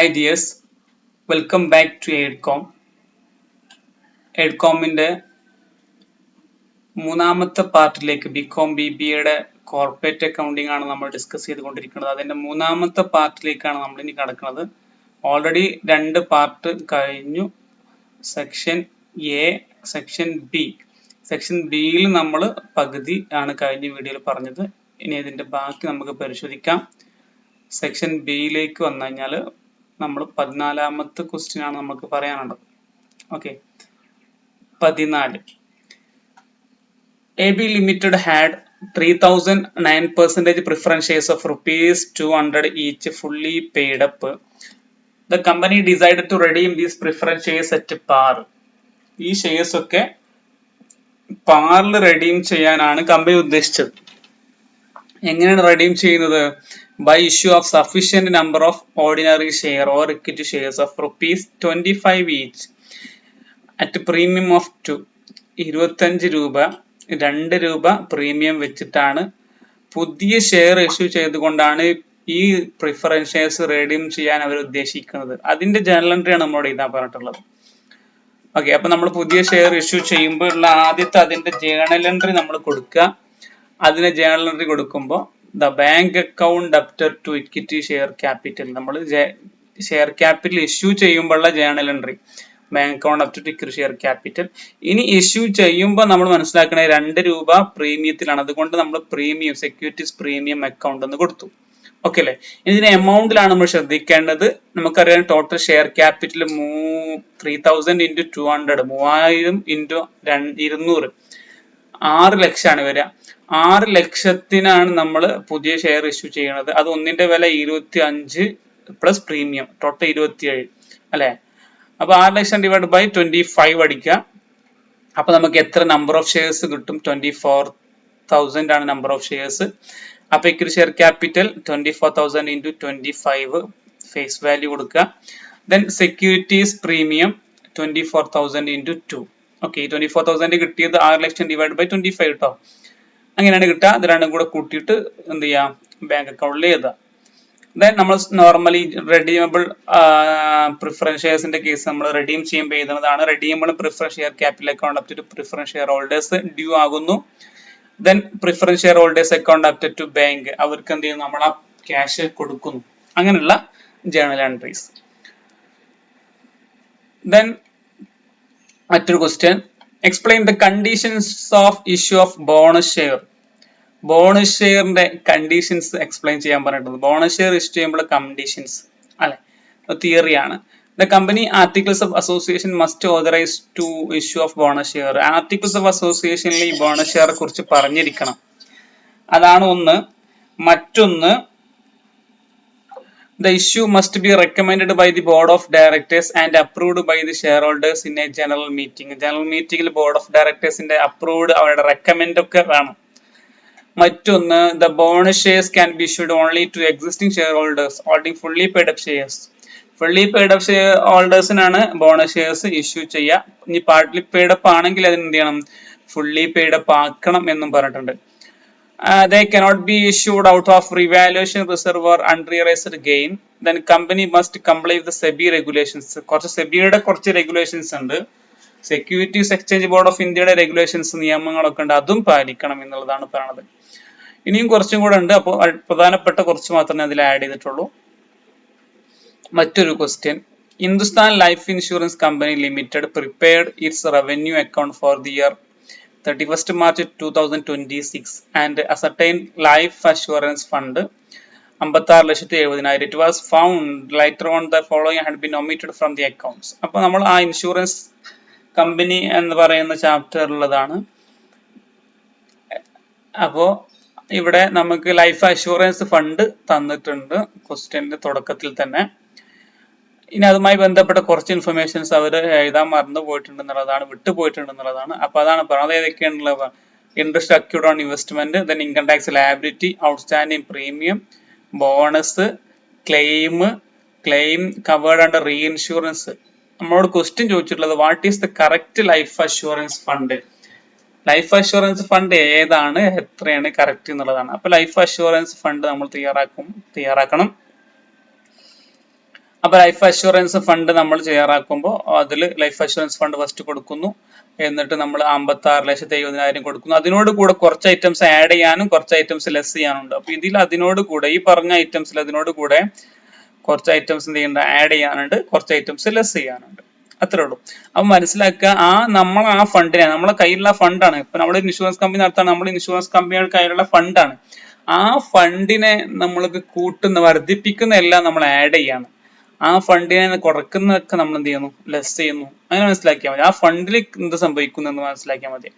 Hi dears, welcome back to EdCom. EdComന്റെ മൂന്നാമത്തെ പാർട്ടിലേക്ക് BCom BBAയുടെ corporate accounting ആണ് നമ്മൾ ഡിസ്കസ് ചെയ്തുകൊണ്ടിരിക്കുന്നത്. അതിന്റെ മൂന്നാമത്തെ പാർട്ടിലേക്കാണ് നമ്മൾ ഇനി കടക്കുന്നത്. ഓൾറെഡി രണ്ട് പാർട്ട് കഴിഞ്ഞു. Section A, section B. Section ബിയിൽ നമ്മൾ പകുതി ആണ് കഴിഞ്ഞ വീഡിയോയിൽ പറഞ്ഞത്. ഇനി ഇതിന്റെ ബാക്കി നമുക്ക് പരിശോധിക്കാം. സെക്ഷൻ ബിയിലേക്ക് വന്നു കഴിഞ്ഞാൽ നമ്മൾ 14ാമത്തെ ക്വസ്റ്റ്യൻ ആണ് നമുക്ക് പറയാനുള്ളത്. Okay, 14. AB Limited had 3009% preference shares of ₹200 each fully paid up. The company decided to redeem these preference shares at par. ഈ ഷെയർസ് ഒക്കെ പാറിൽ റെഡീം ചെയ്യാനാണ് കമ്പനി ഉദ്ദേശിച്ചത്. എങ്ങനെയാണ് റെഡീം ചെയ്യുന്നത്? By issue of sufficient number of ordinary share or equity shares of ₹25 each at premium of 2. 25 രൂപ 2 രൂപ premium വെച്ചിട്ടാണ് പുതിയ ഷെയർ ഇഷ്യൂ ചെയ്തുകൊണ്ടാണ് ഈ പ്രിഫറൻസ് ഷെയർസ് റെഡീം ചെയ്യാൻ അവർ ഉദ്ദേശിക്കുന്നത്. അതിന്റെ ജേർണൽ എൻട്രി ആണ് നമ്മളോട് ഇതാ പറഞ്ഞിട്ടുള്ളത്. ഓക്കെ, അപ്പൊ നമ്മൾ പുതിയ ഷെയർ ഇഷ്യൂ ചെയ്യുമ്പോൾ ഉള്ള ആദ്യത്തെ അതിന്റെ ജേർണൽ എൻട്രി നമ്മൾ കൊടുക്കുക. അതിന് ജേർണൽ എൻട്രി കൊടുക്കുമ്പോൾ the bank account after to equity share capital, നമ്മൾ ഷെയർ ക്യാപിറ്റൽ ഇഷ്യൂ ചെയ്യുമ്പോഴുള്ള journal entry bank account up to equity share capital. ഇനി ഇഷ്യൂ ചെയ്യുമ്പോൾ നമ്മൾ മനസ്സിലാക്കണേ 2 രൂപ പ്രീമിയത്തിലാണ്. അതുകൊണ്ട് നമ്മൾ പ്രീമിയം സെക്യൂരിറ്റീസ് പ്രീമിയം അക്കൗണ്ട് എന്ന് കൊടുത്തു. ഓക്കെ അല്ലെ? ഇതിന്റെ എമൗണ്ടിലാണ് നമ്മൾ ശ്രദ്ധിക്കേണ്ടത്. നമുക്കറിയാം ടോട്ടൽ ഷെയർ ക്യാപിറ്റൽ 3000 × 200, 3000 × 200, 6 ലക്ഷമാണ് വരിക. 6 ലക്ഷത്തിനാണ് നമ്മൾ പുതിയ ഷെയർ ഇഷ്യൂ ചെയ്യുന്നത്. അത് ഒന്നിന്റെ വില 25 പ്ലസ് പ്രീമിയം, ടോട്ടൽ 27 അല്ലെ? അപ്പൊ 6 ലക്ഷം ഡിവൈഡ് ബൈ 25 അടിക്കുക. അപ്പൊ നമുക്ക് എത്ര നമ്പർ ഓഫ് ഷെയർസ് കിട്ടും? 24,000 ആണ് നമ്പർ ഓഫ് ഷെയർസ്. അപ്പൊ equity share capital 24,000 × 25 face value കൊടുക്കുക. Then securities premium 24,000 × 2. ഓക്കെ, 24,000 കിട്ടിയത് 6 ലക്ഷം ഡിവൈഡ് ബൈ 25 കേട്ടോ. അങ്ങനെയാണ് കിട്ടുക. ഇത് രണ്ടും കൂടെ കൂട്ടിയിട്ട് എന്ത് ചെയ്യാം? ബാങ്ക് അക്കൗണ്ടിൽ എഴുതാം. ദെൻ നമ്മൾ നോർമലി റെഡീമബിൾ പ്രിഫറൻസ് ഷെയർസിന്റെ കേസ് നമ്മൾ റെഡീം ചെയ്യുമ്പോൾ എഴുതുന്നതാണ്. Redeemable preference share capital account up to preference shareholders due ആകുന്നു. Then preference shareholders account up to bank, അവർക്ക് എന്ത് ചെയ്യുന്നു? നമ്മൾ ആ ക്യാഷ് കൊടുക്കുന്നു. അങ്ങനെയുള്ള ജേർണൽ എൻട്രീസ്. ദെൻ മറ്റൊരു question, explain the conditions of issue of bonus share. Bonus ഷെയറിന്റെ കണ്ടീഷൻസ് എക്സ്പ്ലെയിൻ ചെയ്യാൻ പറഞ്ഞിട്ടുണ്ട്. ബോണസ് ഷെയർ ഇഷ്യൂ ചെയ്യുമ്പോൾ കണ്ടീഷൻസ് അല്ലെ, തിയറിയാണ്. The company articles of association must authorise to issue of bonus share. Articles of അസോസിയേഷനിൽ ഈ bonus ഷെയറെ കുറിച്ച് പറഞ്ഞിരിക്കണം. അതാണ് ഒന്ന്. മറ്റൊന്ന്, the issue must be recommended by the board of directors and approved by the shareholders in a general meeting. General meeting board of directors ന്റെ approved, അവരുടെ recommend ഒക്കെ വേണം. മറ്റൊന്ന്, the bonus shares can be issued only to existing shareholders holding fully paid up shares. fully paid up shareholdersനാണ് bonus shares issue ചെയ്യുക. ഇനി partly paid up ആണെങ്കിൽ അതിന് എന്ത് ചെയ്യണം? ഫുള്ളി പെയ്ഡ് അപ്പ് ആക്കണം എന്നും പറഞ്ഞിട്ടുണ്ട്. They cannot be issued out of revaluation reserve or unrealized gain. Then company must comply with the SEBI regulations. കുറച്ച് സെബിയുടെ കുറച്ച് റെഗുലേഷൻസ് ഉണ്ട്. സെക്യൂരിറ്റീസ് എക്സ്ചേഞ്ച് ബോർഡ് ഓഫ് ഇന്ത്യയുടെ റെഗുലേഷൻസ്, നിയമങ്ങളൊക്കെ ഉണ്ട്. അതും പാലിക്കണം എന്നുള്ളതാണ് പറയുന്നത്. ഇനിയും കുറച്ചും കൂടെ ഉണ്ട്. അപ്പോൾ പ്രധാനപ്പെട്ട കുറച്ച് മാത്രമേ അതിൽ ആഡ് ചെയ്തിട്ടുള്ളൂ. മറ്റൊരു question, Hindustan life insurance company limited prepared it's revenue account for the year 31st March 2026 and ascertained life assurance fund 56,70,000. It was found later on the following had been omitted from the accounts. അപ്പോൾ നമ്മൾ ആ insurance company എന്ന് പറയുന്ന ചാപ്റ്ററിലുള്ളതാണ്. അപ്പോൾ ഇവിടെ നമുക്ക് life assurance fund തന്നിട്ടുണ്ട് ക്വസ്റ്റ്യന്റെ തുടക്കത്തിൽ തന്നെ. ഇനി അതുമായി ബന്ധപ്പെട്ട കുറച്ച് ഇൻഫർമേഷൻസ് അവർ എഴുതാൻ മറന്നു പോയിട്ടുണ്ടെന്നുള്ളതാണ്, വിട്ടുപോയിട്ടുണ്ടെന്നുള്ളതാണ്. അപ്പൊ അതാണ് പറഞ്ഞത്. ഏതൊക്കെയാണുള്ളത്? Interest accrued on investment, then income tax liability, outstanding premium, bonus, claim covered under reinsurance. നമ്മളോട് ക്വസ്റ്റ്യൻ ചോദിച്ചിട്ടുള്ളത് what is the correct life assurance fund. Life assurance fund ഏതാണ്, എത്രയാണ് കറക്റ്റ് എന്നുള്ളതാണ്. അപ്പൊ ലൈഫ് അഷുറൻസ് ഫണ്ട് നമ്മൾ തയ്യാറാക്കണം. അപ്പൊ life assurance fund നമ്മൾ തയ്യാറാക്കുമ്പോൾ അതിൽ ലൈഫ് അഷുറൻസ് ഫണ്ട് ഫസ്റ്റ് കൊടുക്കുന്നു, എന്നിട്ട് നമ്മൾ 56,70,000 കൊടുക്കുന്നു. അതിനോട് കൂടെ കുറച്ച് ഐറ്റംസ് ആഡ് ചെയ്യാനും കുറച്ച് ഐറ്റംസ് ലെസ് ചെയ്യാനുണ്ട്. അപ്പൊ ഇതിൽ അതിനോട് കൂടെ ഈ പറഞ്ഞ ഐറ്റംസിൽ അതിനോട് കൂടെ കുറച്ച് ഐറ്റംസ് എന്ത് ചെയ്യേണ്ട ആഡ് ചെയ്യാനുണ്ട്, കുറച്ച് ഐറ്റംസ് ലെസ് ചെയ്യാനുണ്ട്. അത്രേ ഉള്ളൂ. അപ്പൊ മനസ്സിലാക്കുക, നമ്മൾ ആ ഫണ്ടിനെ നമ്മളെ കയ്യിലുള്ള ഫണ്ടാണ്. ഇപ്പൊ നമ്മൾ ഇൻഷുറൻസ് കമ്പനി നടത്താണ്, നമ്മൾ ഇൻഷുറൻസ് കമ്പനിയുടെ കയ്യിലുള്ള ഫണ്ടാണ്. ആ ഫണ്ടിനെ നമ്മൾക്ക് വർദ്ധിപ്പിക്കുന്ന എല്ലാം നമ്മൾ ആഡ് ചെയ്യാണ്. ആ ഫണ്ടിനെ കുറക്കുന്നതൊക്കെ നമ്മൾ എന്ത് ചെയ്യുന്നു, ലെസ് ചെയ്യുന്നു. അങ്ങനെ മനസ്സിലാക്കിയാൽ മതി. ആ ഫണ്ടിൽ എന്ത് സംഭവിക്കുന്നു എന്ന് മനസ്സിലാക്കിയാൽ മതി.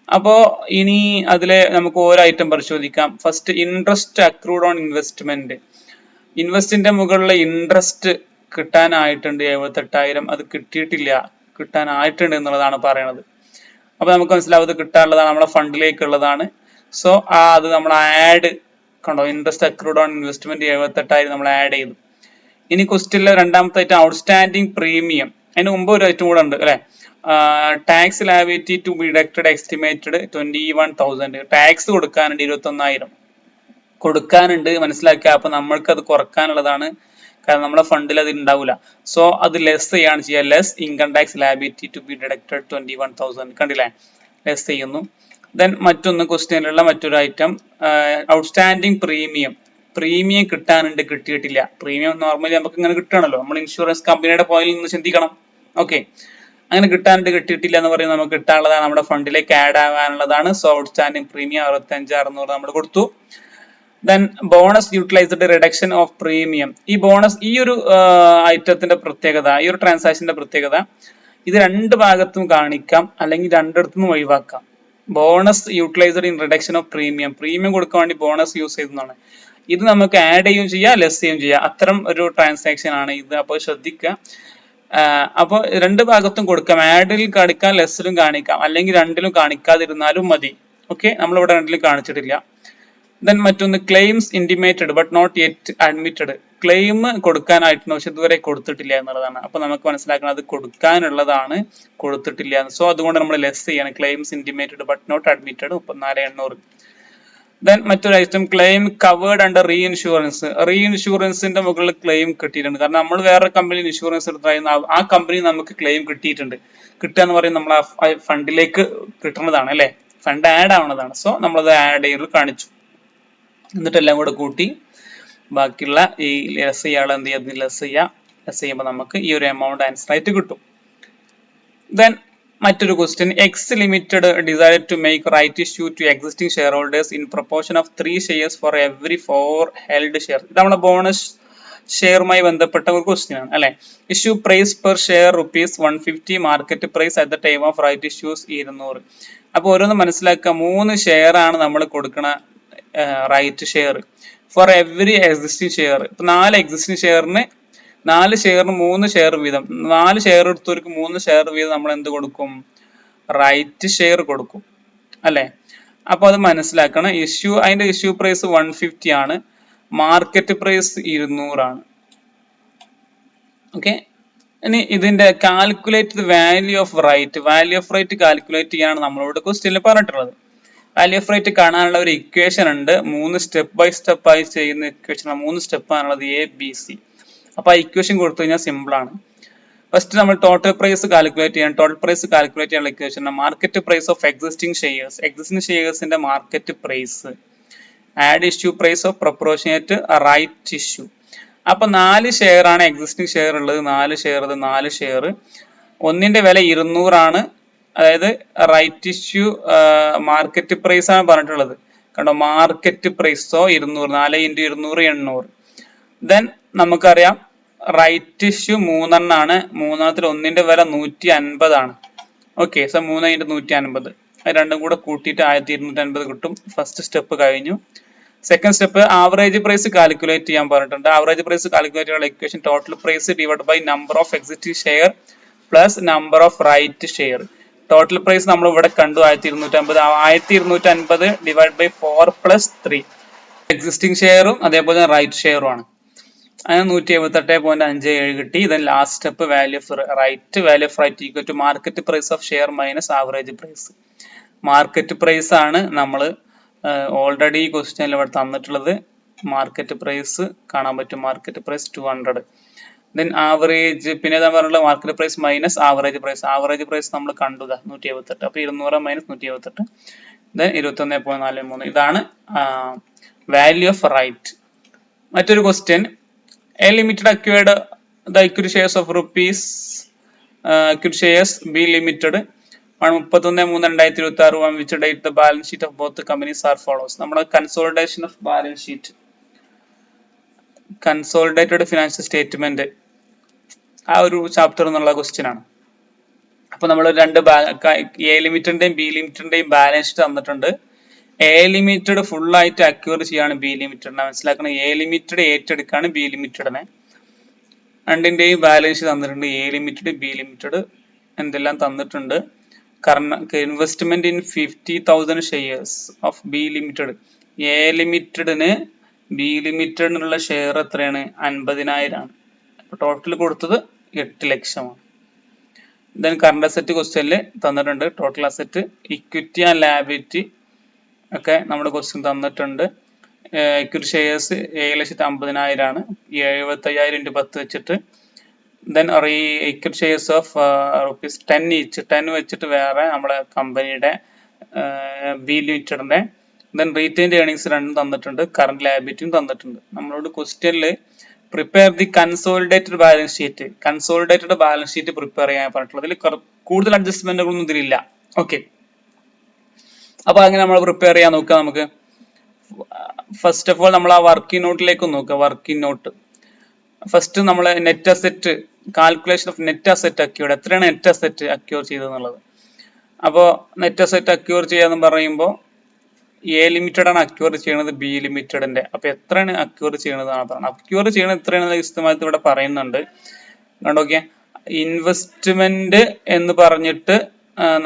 അപ്പോ ഇനി അതിലെ നമുക്ക് ഓരോ ഐറ്റം പരിശോധിക്കാം. First, interest accrued on investment. ഇൻവെസ്റ്റിന്റെ മുകളിലെ ഇൻട്രസ്റ്റ് കിട്ടാനായിട്ടുണ്ട് 78,000. അത് കിട്ടാനായിട്ടുണ്ട് എന്നുള്ളതാണ് പറയണത്. അപ്പൊ നമുക്ക് മനസ്സിലാവും ഇത് കിട്ടാനുള്ളതാണ്, നമ്മളെ ഫണ്ടിലേക്കുള്ളതാണ്. സോ അത് നമ്മൾ ആഡ് കണ്ടോ, ഇൻട്രസ്റ്റ് അക്രൂഡ് ഓൺ ഇൻവെസ്റ്റ്മെന്റ് 78,000 നമ്മൾ ആഡ് ചെയ്തു. ഇനി ക്വസ്റ്റ്യനിലെ രണ്ടാമത്തെ ഐറ്റം ഔട്ട്സ്റ്റാൻഡിങ് പ്രീമിയം. അതിന് മുമ്പ് ഒരു ഐറ്റം കൂടെ ഉണ്ട് അല്ലെ, tax liability to be deducted estimated 21,000. Tax കൊടുക്കാനുണ്ട് 21,000 കൊടുക്കാനുണ്ട്, മനസ്സിലാക്കുക. അപ്പൊ നമ്മൾക്ക് അത് കുറക്കാനുള്ളതാണ്, കാരണം നമ്മളെ ഫണ്ടിൽ അത് ഉണ്ടാവില്ല. സോ അത് ലെസ് ചെയ്യാണ് ചെയ്യുക. Less income tax liability to be deducted 21,000. കണ്ടില്ലേ, ലെസ് ചെയ്യുന്നു. ദെൻ മറ്റൊന്ന് ക്വസ്റ്റ്യനിലുള്ള മറ്റൊരു ഐറ്റം, ഔട്ട്സ്റ്റാൻഡിങ് പ്രീമിയം. പ്രീമിയം കിട്ടാനുണ്ട്, കിട്ടിയിട്ടില്ല. പ്രീമിയം നോർമലി നമുക്ക് ഇങ്ങനെ കിട്ടണല്ലോ, നമ്മൾ ഇൻഷുറൻസ് കമ്പനിയുടെ പോയിന്റിൽ നിന്ന് ചിന്തിക്കണം. ഓക്കെ, അങ്ങനെ കിട്ടാനുണ്ട്, കിട്ടിയിട്ടില്ല എന്ന് പറയുന്നത് നമുക്ക് കിട്ടാനുള്ളതാണ്, നമ്മുടെ ഫണ്ടിലേക്ക് ആഡ് ആവാനുള്ളതാണ്. സോ ഔട്ട്സ്റ്റാൻഡിങ് പ്രീമിയം 65,600 നമ്മൾ കൊടുത്തു. Then bonus utilised reduction of premium. ഈ ബോണസ്, ഈ ഒരു ഐറ്റത്തിന്റെ പ്രത്യേകത, ഈ ഒരു ട്രാൻസാക്ഷന്റെ പ്രത്യേകത, ഇത് രണ്ട് ഭാഗത്തും കാണിക്കാം, അല്ലെങ്കിൽ രണ്ടിടത്തും ഒഴിവാക്കാം. Bonus utilised in reduction of premium, premium കൊടുക്കാൻ വേണ്ടി ബോണസ് യൂസ് ചെയ്തതാണ്. ഇത് നമുക്ക് ആഡ് ചെയ്യുകയും ചെയ്യാം, ലെസ് ചെയ്യുകയും ചെയ്യാം. അത്തരം ഒരു ട്രാൻസാക്ഷൻ ആണ് ഇത്. അപ്പോൾ ശ്രദ്ധിക്കുക. അപ്പോൾ രണ്ട് ഭാഗത്തും കൊടുക്കാം, ആഡിൽ കാണിക്കാം, ലെസ്സിലും കാണിക്കാം, അല്ലെങ്കിൽ രണ്ടിലും കാണിക്കാതിരുന്നാലും മതി. ഓക്കെ, നമ്മളിവിടെ രണ്ടിലും കാണിച്ചിട്ടില്ല. ദെൻ മറ്റൊന്ന്, claims intimated but not yet admitted. Claim കൊടുക്കാനായിട്ടുണ്ട്, പക്ഷെ ഇതുവരെ കൊടുത്തിട്ടില്ല എന്നുള്ളതാണ്. അപ്പൊ നമുക്ക് മനസ്സിലാക്കണം അത് കൊടുക്കാനുള്ളതാണ്, കൊടുത്തിട്ടില്ല. സോ അതുകൊണ്ട് നമ്മൾ ലെസ് ചെയ്യണം. Claims intimated but not admitted 34,800. Then മറ്റൊരു item, claim covered under reinsurance. റീ ഇൻഷുറൻസിന്റെ മുകളിൽ ക്ലെയിം കിട്ടിയിട്ടുണ്ട്, കാരണം നമ്മൾ വേറെ കമ്പനിയിൽ ഇൻഷുറൻസ് എടുത്തായിരുന്നു, ആ കമ്പനി നമുക്ക് ക്ലെയിം കിട്ടിയിട്ടുണ്ട്. കിട്ടുക എന്ന് പറയുന്നത് നമ്മൾ ആ ഫണ്ടിലേക്ക് കിട്ടുന്നതാണ് അല്ലെ, ഫണ്ട് ആഡ് ആവുന്നതാണ്. സോ നമ്മളത് ആഡ് ചെയ്ത് കാണിച്ചു. എന്നിട്ട് എല്ലാം കൂടെ കൂട്ടി ബാക്കിയുള്ള ഈ ലെസ് ചെയ്യാനുള്ള എന്ത് ചെയ്യുക, ലെസ് ചെയ്യുമ്പോൾ നമുക്ക് ഈ ഒരു എമൗണ്ട് ആൻസർ ആയിട്ട് കിട്ടും. ദെൻ മറ്റൊരു question, X limited decide to make right issue to existing shareholders in proportion of 3 shares for every 4 held share. ഇത് നമ്മുടെ ബോണസ് ഷെയറുമായി ബന്ധപ്പെട്ട ഒരു ക്വസ്റ്റ്യൻ ആണ് അല്ലെ. Issue price per share ₹150, market price at the time of right issues 200. അപ്പൊ ഓരോന്ന് മനസ്സിലാക്കുക, 3 ഷെയർ ആണ് നമ്മൾ കൊടുക്കണ right share for every existing share. ഇപ്പൊ 4 എക്സിസ്റ്റിംഗ് ഷെയറിന് 4 ഷെയറിന് 3 ഷെയർ വീതം, 4 ഷെയർ എടുത്തവർക്ക് 3 ഷെയർ വീതം നമ്മൾ എന്ത് കൊടുക്കും, റൈറ്റ് ഷെയർ കൊടുക്കും അല്ലെ. അപ്പൊ അത് മനസ്സിലാക്കണം. അതിന്റെ ഇഷ്യൂ പ്രൈസ് 150 ആണ്, മാർക്കറ്റ് പ്രൈസ് 200 ആണ്. ഓക്കെ, ഇനി ഇതിന്റെ calculate value of right calculate ചെയ്യാണ് നമ്മളോട് ക്വസ്റ്റ്യനിൽ പറഞ്ഞിട്ടുള്ളത്. വാല്യൂ ഓഫ് റൈറ്റ് കാണാനുള്ള ഒരു ഇക്വേഷൻ ഉണ്ട്, 3 സ്റ്റെപ്പ് ബൈ സ്റ്റെപ്പ് ആയി ചെയ്യുന്ന ഇക്വേഷൻ, 3 സ്റ്റെപ്പ് ആണുള്ളത്, ABC. അപ്പൊ ആ ഇക്വേഷൻ കൊടുത്തു കഴിഞ്ഞാൽ സിമ്പിൾ ആണ്. ഫസ്റ്റ് നമ്മൾ ടോട്ടൽ പ്രൈസ് കാൽക്കുലേറ്റ് ചെയ്യാൻ, ടോട്ടൽ പ്രൈസ് കാൽക്കുലേറ്റ് ചെയ്യാനുള്ള equation, market price of existing ഷെയർസിന്റെ market price add issue price of proportionate right issue. അപ്പൊ 4 ഷെയർ ആണ് എക്സിസ്റ്റിംഗ് ഷെയർ ഉള്ളത്, 4 ഷെയർ, ഒന്നിന്റെ വില 200 ആണ്. അതായത് റൈറ്റ് ഇഷ്യൂ മാർക്കറ്റ് പ്രൈസ് ആണ് പറഞ്ഞിട്ടുള്ളത് കണ്ടോ, മാർക്കറ്റ് പ്രൈസോ 200, 4 × 200 800. ദെൻ നമുക്കറിയാം റൈറ്റ് ഇഷ്യൂ 3 ആണ്, മൂന്നെണ്ണത്തിൽ ഒന്നിന്റെ വില 150 ആണ്. ഓക്കെ, സോ 3 × 150, അത് രണ്ടും കൂടെ കൂട്ടിയിട്ട് 1250 കിട്ടും. ഫസ്റ്റ് സ്റ്റെപ്പ് കഴിഞ്ഞു. Second step, average price calculate ചെയ്യാൻ പറഞ്ഞിട്ടുണ്ട്. ആവറേജ് പ്രൈസ് കാൽക്കുലേറ്റ് ചെയ്യാനുള്ള equation, total price divide by number of existing share plus number of right share. Total price നമ്മൾ ഇവിടെ കണ്ടു 1250 ഡിവൈഡ് ബൈ 4 + 3 എക്സിസ്റ്റിംഗ് ഷെയറും അതേപോലെ റൈറ്റ് ഷെയറും ആണ്. അങ്ങനെ 178.57 കിട്ടി. Then last step, value of right equal to market price of share minus average price. Market price ആണ് നമ്മൾ ഓൾറെഡി ക്വസ്റ്റ്യനിൽ ഇവിടെ തന്നിട്ടുള്ളത്. മാർക്കറ്റ് പ്രൈസ് കാണാൻ പറ്റും, മാർക്കറ്റ് പ്രൈസ് 200. ദെൻ ആവറേജ് പിന്നെ ഏതാ പറഞ്ഞുള്ള market price minus average price നമ്മൾ കണ്ടു 178. അപ്പൊ 200 മൈനസ് 178 ദെൻ 21.43. ഇതാണ് വാല്യൂ ഓഫ് റൈറ്റ്. മറ്റൊരു question, A limited acquired the equity shares of rupees equity shares B limited 31/3/2026 on which date the balance sheet of both the companies are follows. നമ്മുടെ consolidation of balance sheet, consolidated financial statement, ആ ഒരു chapter എന്നുള്ള question ആണ്. അപ്പൊ നമ്മൾ രണ്ട് A ലിമിറ്റഡിന്റെയും B ലിമിറ്റഡിന്റെയും balance sheet തന്നിട്ടുണ്ട്. A limited full ആയിട്ട് അക്വയർ ചെയ്യാണ് ബി ലിമിറ്റഡിനെ. മനസ്സിലാക്കണം, എ ലിമിറ്റഡ് ഏറ്റെടുക്കാണ് ബി ലിമിറ്റഡിനെ. രണ്ടിന്റെയും ബാലൻസ് ഷീറ്റ് തന്നിട്ടുണ്ട്. എ ലിമിറ്റഡ് ബി ലിമിറ്റഡ് എന്തെല്ലാം തന്നിട്ടുണ്ട്. Investment in 50,000 shares of B limited. A ലിമിറ്റഡിന് ബി ലിമിറ്റഡിനുള്ള ഷെയർ എത്രയാണ്? 50,000 ആണ്. ടോട്ടൽ കൊടുത്തത് 8 ലക്ഷമാണ്. ദെൻ കറണ്ട് അസറ്റ് ക്വസ്റ്റ്യനിൽ തന്നിട്ടുണ്ട്. Total asset, equity and liability ഒക്കെ നമ്മുടെ ക്വസ്റ്റ്യൻ തന്നിട്ടുണ്ട്. ഇക്വിറ്റി ഷെയർസ് 7,50,000 ആണ്. 75,000 × 10 വെച്ചിട്ട്. Then equity shares of rupees 10 each, 10 വെച്ചിട്ട് വേറെ നമ്മളെ കമ്പനിയുടെ ബി ലിമിറ്റഡിന്റെ. ദെൻ റീറ്റെയിൻഡ് ഏർണിങ്സ് രണ്ടും തന്നിട്ടുണ്ട്. കറണ്ട് ലാബിലിറ്റിയും തന്നിട്ടുണ്ട്. നമ്മളോട് ക്വസ്റ്റ്യനിൽ prepare the consolidated balance sheet, consolidated balance sheet prepare ചെയ്യാൻ പറഞ്ഞിട്ടുള്ളത്. ഇതിൽ കൂടുതൽ അഡ്ജസ്റ്റ്മെന്റുകളൊന്നും ഇതിലില്ല. ഓക്കെ, അപ്പൊ അങ്ങനെ നമ്മൾ പ്രിപ്പയർ ചെയ്യാൻ നോക്കുക. നമുക്ക് ഫസ്റ്റ് ഓഫ് ഓൾ നമ്മൾ ആ വർക്കിംഗ് നോട്ടിലേക്ക് നോക്കുക. വർക്കിംഗ് നോട്ട് ഫസ്റ്റ് നമ്മൾ net asset, calculation of net asset acquired, എത്രയാണ് നെറ്റ് അസെറ്റ് അക്യൂർ ചെയ്തതെന്നുള്ളത്. അപ്പോൾ നെറ്റ് അസെറ്റ് അക്യൂർ ചെയ്യാന്ന് പറയുമ്പോൾ എ ലിമിറ്റഡ് ആണ് അക്യൂർ ചെയ്യുന്നത് ബി ലിമിറ്റഡിന്റെ. അപ്പൊ എത്രയാണ് അക്യൂർ ചെയ്യണതാണ് പറയുന്നത്. അക്യൂർ ചെയ്യണത് എത്രയാണ് ഇഷ്ടമായിട്ട് ഇവിടെ പറയുന്നുണ്ട്. കണ്ടോക്കിയ, ഇൻവെസ്റ്റ്മെന്റ് എന്ന് പറഞ്ഞിട്ട്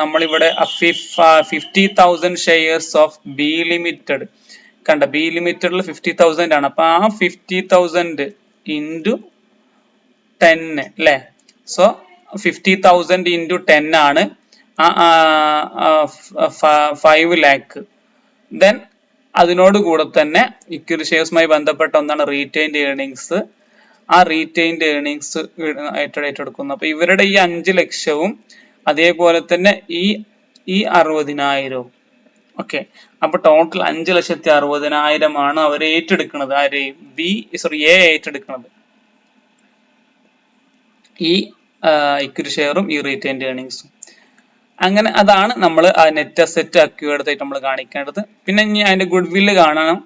നമ്മളിവിടെ 50,000 ഷെയർസ് ഓഫ് ബി ലിമിറ്റഡ് കണ്ട. ബി ലിമിറ്റഡിൽ 50,000 ആണ്. അപ്പൊ ആ 50,000 ഇൻറ്റു 10 അല്ലെ. സോ 50,000 ഇൻറ്റു 10 ആണ് 5 lakh. ദെൻ അതിനോട് കൂടെ തന്നെ ഇക്വിറ്റി ഷെയർസുമായി ബന്ധപ്പെട്ട ഒന്നാണ് റീറ്റെയിൻഡ് ഏർണിങ്സ്. ആ റീറ്റെയിൻഡ് ഏർണിങ്സ് ഏറ്റെടുക്കുന്നു. അപ്പൊ ഇവരുടെ ഈ 5 ലക്ഷവും അതേപോലെ തന്നെ ഈ 60,000. ഓക്കെ, അപ്പൊ ടോട്ടൽ 5,60,000 ആണ് അവർ ഏറ്റെടുക്കുന്നത്. ആര്? എ ഏറ്റെടുക്കുന്നത്. ഈ ഇക്വിറ്റി ഷെയറും ഈ റീറ്റെയിൻഡ് ഏർണിങ്സും. അങ്ങനെ അതാണ് നമ്മൾ ആ നെറ്റ് അസെറ്റ് അക്യൂർഡ് ആയിട്ട് നമ്മൾ കാണിക്കേണ്ടത്. പിന്നെ ഇനി അതിന്റെ ഗുഡ് വില്ല് കാണണം.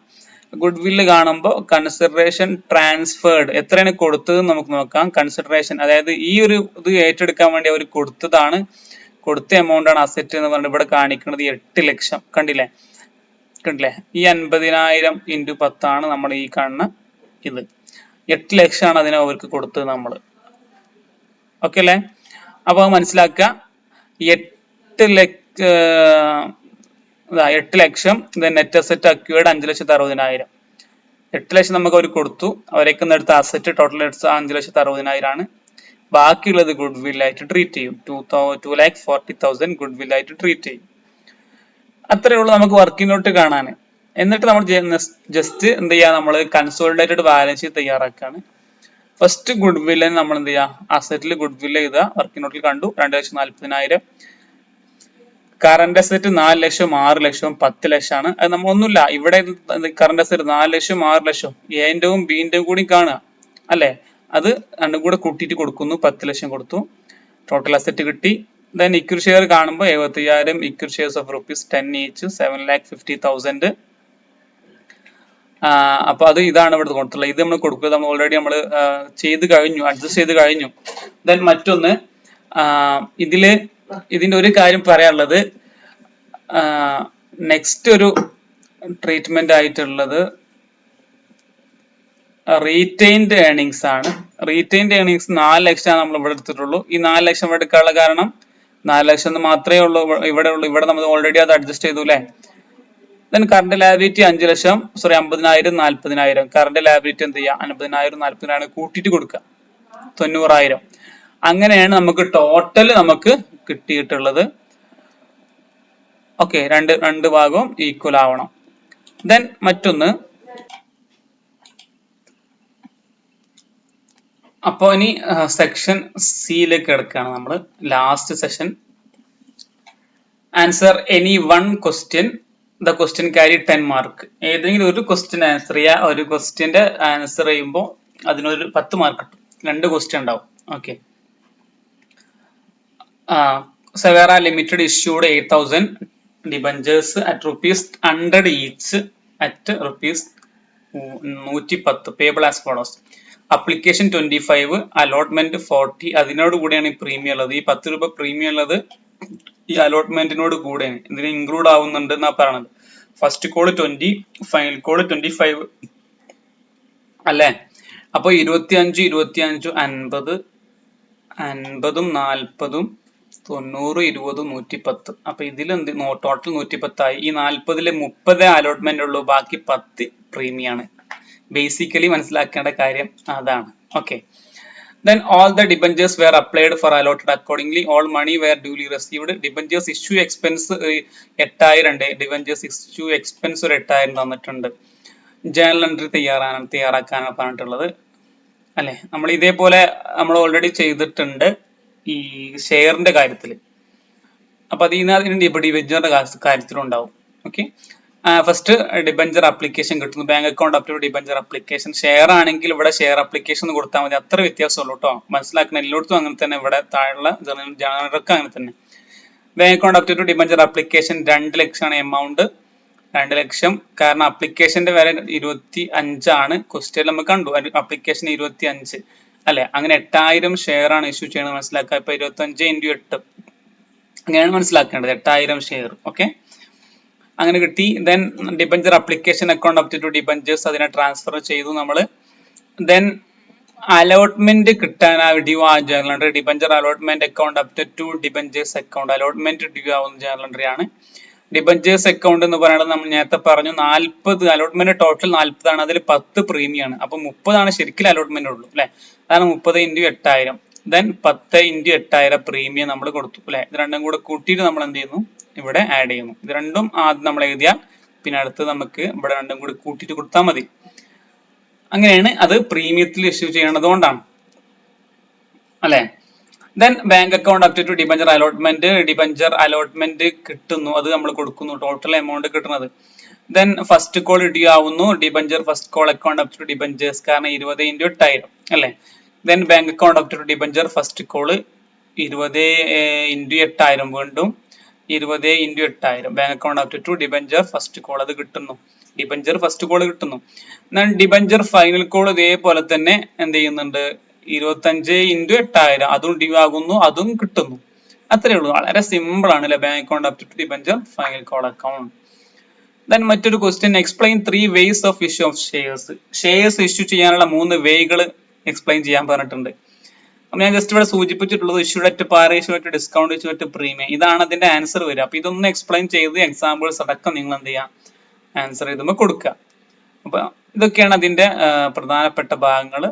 ഗുഡ് വില്ല് കാണുമ്പോൾ കൺസിഡറേഷൻ ട്രാൻസ്ഫേർഡ് എത്രയാണ് കൊടുത്തത് നമുക്ക് നോക്കാം. കൺസിഡറേഷൻ, അതായത് ഈ ഒരു ഇത് ഏറ്റെടുക്കാൻ വേണ്ടി അവർ കൊടുത്ത എമൗണ്ട് ആണ് അസെറ്റ് എന്ന് പറഞ്ഞിട്ട് ഇവിടെ കാണിക്കുന്നത് 8 ലക്ഷം. കണ്ടില്ലേ? ഈ 50,000 × 10 ആണ് നമ്മൾ ഈ കാണുന്ന ഇത്. 8 ലക്ഷമാണ് അതിനെ അവർക്ക് കൊടുത്തത് നമ്മൾ. ഓക്കെ അല്ലേ? അപ്പൊ മനസ്സിലാക്കുക, 8 ലക്ഷം നെറ്റ് അസെറ്റ് അക്യൂർഡ് 5,60,000. 8 ലക്ഷം നമുക്ക് അവർ കൊടുത്തു. അവരേക്ക് എടുത്ത അസെറ്റ് ടോട്ടൽ എടുത്ത 5,60,000 ആണ്. ബാക്കിയുള്ളത് ഗുഡ് വിൽ ആയിട്ട് ട്രീറ്റ് ചെയ്യും. 2,40,000 ഗുഡ് വിൽ ആയിട്ട് ട്രീറ്റ് ചെയ്യും. അത്രയേ ഉള്ളൂ നമുക്ക് വർക്കിംഗ് നോട്ട് കാണാൻ. എന്നിട്ട് നമ്മൾ ജസ്റ്റ് എന്ത് ചെയ്യാ, നമ്മൾ കൺസോളിഡേറ്റഡ് ബാലൻസ് ഷീറ്റ് തയ്യാറാക്കാണ്. ഫസ്റ്റ് ഗുഡ് വില്ലിന് നമ്മൾ എന്ത് ചെയ്യാ, അസെറ്റിൽ ഗുഡ് വില്ല് ചെയ്താ വർക്കിംഗ് നോട്ടിൽ കണ്ടു 2,40,000. കറന്റ് അസെറ്റ് 4 ലക്ഷം 6 ലക്ഷം 10 ലക്ഷമാണ്. അത് നമ്മൾ ഒന്നുമില്ല, ഇവിടെ കറന്റ് അസെറ്റ് 4 ലക്ഷം 6 ലക്ഷം എൻ്റെയും ബിന്റെയും കൂടി കാണുക അല്ലെ. അത് രണ്ടും കൂടെ കൂട്ടിയിട്ട് കൊടുക്കുന്നു. 10 ലക്ഷം കൊടുത്തു, ടോട്ടൽ അസെറ്റ് കിട്ടി. ദെൻ ഇക്വിറ്റി ഷെയർ കാണുമ്പോൾ 75,000 equity shares of rupees 10 each 7,50,000. അപ്പൊ അത് ഇതാണ് ഇവിടെ കൊടുത്തുള്ളത്. ഇത് നമ്മൾ കൊടുക്കുക, നമ്മൾ ഓൾറെഡി നമ്മൾ ചെയ്ത് കഴിഞ്ഞു, അഡ്ജസ്റ്റ് ചെയ്ത് കഴിഞ്ഞു. ദെൻ മറ്റൊന്ന്, ഇതിന്റെ ഒരു കാര്യം പറയാനുള്ളത്, നെക്സ്റ്റ് ഒരു ട്രീറ്റ്മെന്റ് ആയിട്ടുള്ളത് റീറ്റെയിൻഡ് ഏർണിങ്സ് ആണ്. റീറ്റെയിൻഡ് ഏർണിങ്സ് 4 ലക്ഷമാണ് നമ്മൾ ഇവിടെ എടുത്തിട്ടുള്ളൂ. ഈ 4 ലക്ഷം ഇവിടെ എടുക്കാനുള്ള കാരണം 4 ലക്ഷം മാത്രമേ ഉള്ളൂ ഇവിടെ നമ്മൾ ഓൾറെഡി അത് അഡ്ജസ്റ്റ് ചെയ്തു അല്ലെ. ദെൻ കറണ്ട് ലാബിലിറ്റി 5 ലക്ഷം 50,000 40,000. കറണ്ട് ലാബിലിറ്റി എന്ത് ചെയ്യുക, 50,000 40,000 കൂട്ടിയിട്ട് കൊടുക്കുക, 90,000. അങ്ങനെയാണ് നമുക്ക് ടോട്ടൽ നമുക്ക് കിട്ടിയിട്ടുള്ളത്. ഓക്കെ, രണ്ട് ഭാഗവും ഈക്വൽ ആവണം. ദെൻ മറ്റൊന്ന്, അപ്പോൾ ഇനി സെക്ഷൻ സിയിലേക്ക് കിടക്കുകയാണ് നമ്മൾ. Last session. Answer any one question, the question carry 10 mark. ഏതെങ്കിലും ഒരു ക്വസ്റ്റ്യൻ ആൻസർ ചെയ്യുക. ഒരു ക്വസ്റ്റ്യന്റെ ആൻസർ ചെയ്യുമ്പോൾ അതിനൊരു 10 മാർക്ക് കിട്ടും. 2 ക്വസ്റ്റ്യൻ ഉണ്ടാവും. Okay. Savera Limited issued 8,000 debentures at rupees 100 each at rupees 110, payable as follows. Application 25, allotment 40. അതിനോട് കൂടിയാണ് ഈ പ്രീമിയം ഉള്ളത്. ഈ 10 രൂപ പ്രീമിയം ഉള്ളത് ഈ അലോട്ട്മെന്റിനോട് കൂടെയാണ്, ഇതിന് ഇൻക്ലൂഡ് ആവുന്നുണ്ട് എന്നാ പറയണത്. ഫസ്റ്റ് കോള് 20, ഫൈനൽ കോള് 25 അല്ലേ? അപ്പൊ 25, 50, 50, 50, 40, 90, 20, 110. അപ്പൊ ഇതിൽ എന്ത് ടോട്ടൽ 110 ആയി. ഈ 40-ല് 30 അലോട്ട്മെന്റ് ഉള്ളൂ, ബാക്കി 10 പ്രീമിയാണ്. ബേസിക്കലി മനസ്സിലാക്കേണ്ട കാര്യം അതാണ്. Okay. Then all the debentures were applied for allotted accordingly. All money were duly received. Debentures issue expense 8000 ഉണ്ട്. Debentures issue expense ഒരു 8000 തന്നിട്ടുണ്ട്. ജേണൽ എൻട്രി തയ്യാറാക്കാനാണ് പറഞ്ഞിട്ടുള്ളത് അല്ലെ? നമ്മൾ ഇതേപോലെ നമ്മൾ ഓൾറെഡി ചെയ്തിട്ടുണ്ട് ഈ ഷെയറിന്റെ കാര്യത്തിൽ. അപ്പൊ അതിന് ഡിബഞ്ചറിന്റെ കാര്യത്തിലും ഉണ്ടാവും. ഓക്കെ. ഫസ്റ്റ് ഡിബഞ്ചർ അപ്ലിക്കേഷൻ കിട്ടുന്നു. Bank account up to debenture application. Share ആണെങ്കിൽ ഇവിടെ ഷെയർ അപ്ലിക്കേഷൻ കൊടുത്താൽ മതി. അത്ര വ്യത്യാസമുള്ളൂ കേട്ടോ. മനസ്സിലാക്കുന്ന എല്ലായിടത്തും അങ്ങനെ തന്നെ, ഇവിടെ താഴെയുള്ള ജനറൽക്ക് അങ്ങനെ തന്നെ. Bank account up to debenture application 2 ലക്ഷമാണ് എമൗണ്ട്. 2 ലക്ഷം. കാരണം അപ്ലിക്കേഷന്റെ വില 25 ആണ്. ക്വസ്റ്റ്യൻ നമ്മൾ കണ്ടു അപ്ലിക്കേഷൻ 25 അല്ലെ? അങ്ങനെ 8000 ഷെയർ ആണ് ഇഷ്യൂ ചെയ്യണമെന്ന് മനസ്സിലാക്കുക. ഇപ്പൊ 25 × 8 അങ്ങനെയാണ് മനസ്സിലാക്കേണ്ടത്. 8000 ഷെയർ. ഓക്കെ, അങ്ങനെ കിട്ടി. Then debenture application account up to debentures, അതിനെ ട്രാൻസ്ഫർ ചെയ്തു നമ്മൾ. ദെൻ അലോട്ട്മെന്റ് കിട്ടാനായി ഡ്യൂ ആ journal entry. Debenture allotment account up to debentures account. Allotment due ആവുന്ന ജേണൽ എൻട്രി ആണ്. ഡിബഞ്ചേഴ്സ് അക്കൗണ്ട് എന്ന് പറയുന്നത് നമ്മൾ നേരത്തെ പറഞ്ഞു 40 അലോട്ട്മെന്റ് ടോട്ടൽ 40 ആണ്. അതിൽ 10 പ്രീമിയം ആണ്. അപ്പൊ 30 ആണ് ശരിക്കും അലോട്ട്മെന്റ് ഉള്ളൂ അല്ലെ? അതാണ് 30 × 8000. ദെൻ 10 × 8000 പ്രീമിയം നമ്മൾ കൊടുത്തു അല്ലെ? ഇത് രണ്ടും കൂടെ കൂട്ടിയിട്ട് നമ്മൾ എന്ത് ചെയ്യുന്നു? ഇവിടെ ആഡ് ചെയ്യുന്നു. ഇത് രണ്ടും ആദ്യം നമ്മൾ എഴുതിയാൽ പിന്നെ അടുത്ത് നമുക്ക് ഇവിടെ രണ്ടും കൂടി കൂട്ടിയിട്ട് കൊടുത്താൽ മതി. അങ്ങനെയാണ് അത് പ്രീമിയത്തിൽ ഇഷ്യൂ ചെയ്യണതുകൊണ്ടാണ് അല്ലെ? Then bank account up to debenture allotment. Debenture allotment കിട്ടുന്നു, അത് നമ്മൾ കൊടുക്കുന്നു. ടോട്ടൽ എമൗണ്ട് കിട്ടുന്നത്. ദെൻ ഫസ്റ്റ് കോൾ ഡ്യൂ ആവുന്നു. Debenture first call account up to debentures, കാരണം 20 × 8000 അല്ലെ? Then bank account up to debenture first call 20 × 8000, വീണ്ടും 20 × 8000. Bank account up to debenture first call, അത് കിട്ടുന്നു. ഡിബഞ്ചർ ഫസ്റ്റ് കോൾ കിട്ടുന്നു. എന്നാൽ debenture final call ഇതേപോലെ തന്നെ എന്ത് ചെയ്യുന്നുണ്ട്? 25 × 8000 അതും ഡ്യൂ ആകുന്നു, അതും കിട്ടുന്നു. അത്രേ ഉള്ളൂ. വളരെ സിമ്പിൾ ആണ് അല്ലെ? Bank account up to debenture final call account. Then മറ്റൊരു question, explain 3 ways of issue of shares. Shares issue ചെയ്യാനുള്ള 3 വേകൾ എക്സ്പ്ലെയിൻ ചെയ്യാൻ പറഞ്ഞിട്ടുണ്ട്. അപ്പൊ ഞാൻ ജസ്റ്റ് ഇവിടെ സൂചിപ്പിച്ചിട്ടുള്ളത് issued at par, issued at discount, issue at premium. ഇതാണ് അതിന്റെ ആൻസർ വരിക. അപ്പൊ ഇതൊന്ന് എക്സ്പ്ലെയിൻ ചെയ്ത് എക്സാമ്പിൾസ് അടക്കം നിങ്ങൾ എന്ത് ചെയ്യാം? ആൻസർ ചെയ്തുമ്പോൾ കൊടുക്കുക. അപ്പൊ ഇതൊക്കെയാണ് അതിന്റെ പ്രധാനപ്പെട്ട ഭാഗങ്ങൾ.